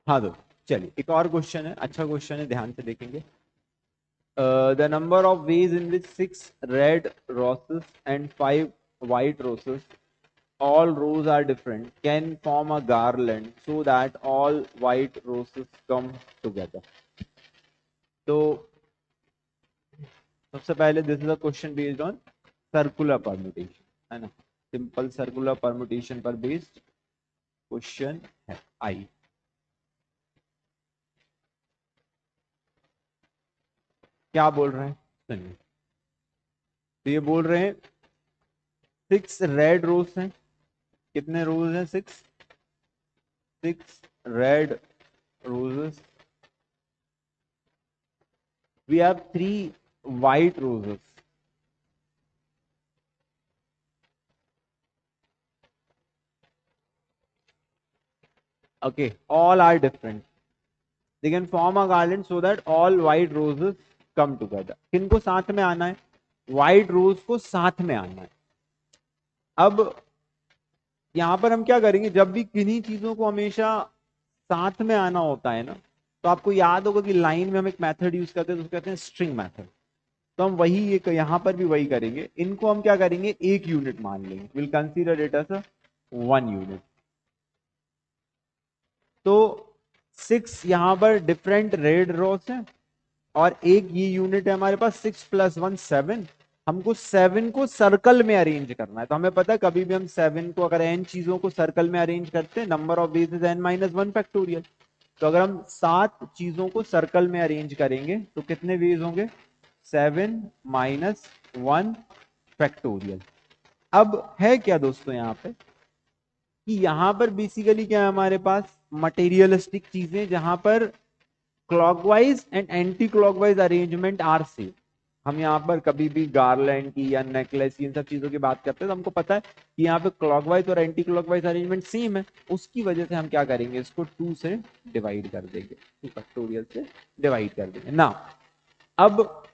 हाँ दोस्तों चलिए एक और क्वेश्चन है, अच्छा क्वेश्चन है, ध्यान से देखेंगे। The number of ways in which 6 red roses and 5 white roses, all rows are different, can form a garland so that all white roses come together. तो सबसे पहले this is a question based on circular permutation, है ना, simple circular permutation पर based question है। आई क्या बोल रहे हैं सुनिए। तो ये बोल रहे हैं 6 रेड रोज हैं, कितने रोज हैं? 6 red roses, we have 3 white roses. Okay, all are different, they can form a garland so that all white roses come together. किनको साथ में आना है? white rose को साथ में आना है। अब यहां पर हम क्या करेंगे, जब भी किन्हीं चीजों को हमेशा साथ में आना होता है ना, तो आपको याद होगा कि लाइन में हम एक मेथड यूज करते हैं, तो उसको कहते हैं स्ट्रिंग मेथड। तो हम वही एक यहां पर भी वही करेंगे, इनको हम क्या करेंगे, एक यूनिट मान लेंगे, will consider it as a 1 unit. तो 6 यहां पर डिफरेंट रेड रोज हैं, और एक ये यूनिट है हमारे पास 6 + 1 7। हमको 7 को सर्कल में अरेंज करना है। तो हमें पता है कभी भी हम 7 को अगर n चीजों को सर्कल में अरेंज करते हैं, number of ways is n-1 factorial. तो अगर हम 7 चीजों को सर्कल में अरेंज करेंगे तो कितने वेज होंगे? 7-1 फैक्टोरियल। अब है क्या दोस्तों यहाँ पे कि यहां पर बेसिकली क्या है हमारे पास, मटेरियलिस्टिक चीजें, जहां पर clockwise and anti clockwise arrangement are same. हम यहाँ पर कभी भी गार्लैंड की या नेकलेस की इन सब चीजों की बात करते हैं तो हमको पता है कि यहाँ पे क्लॉकवाइज और एंटी क्लॉकवाइज अरेंजमेंट सेम है। उसकी वजह से हम क्या करेंगे, इसको 2 से डिवाइड कर देंगे, 2 फैक्टोरियल से डिवाइड कर देंगे ना। अब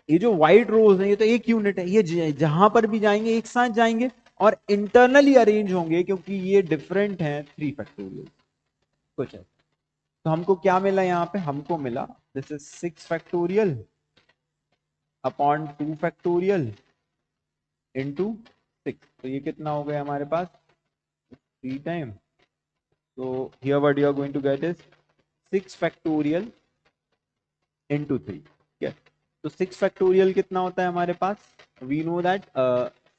ये जो व्हाइट रोज है ये तो एक यूनिट है, ये जहां पर भी जाएंगे एक साथ जाएंगे और इंटरनली अरेंज होंगे, क्योंकि ये डिफरेंट है 3 फैक्टोरियल कुछ है। तो हमको क्या मिला यहाँ पे, हमको मिला this is 6 factorial upon 2 factorial into 6। तो ये कितना हो गया हमारे पास, 3 टाइम। तो here what you are going to get is 6 factorial into 3। ठीक है, तो 6 फैक्टोरियल कितना होता है हमारे पास, we know that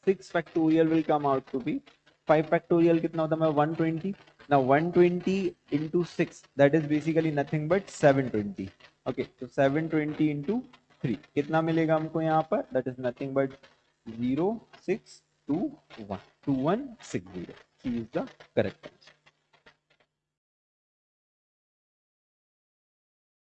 6 factorial will come out to be 5 factorial कितना होता है 120। now 120 into 6 that is basically nothing but 720। okay, so 720 into 3 कितना मिलेगा हमको यहाँ पर, that is nothing but 0621 2160। He is the correct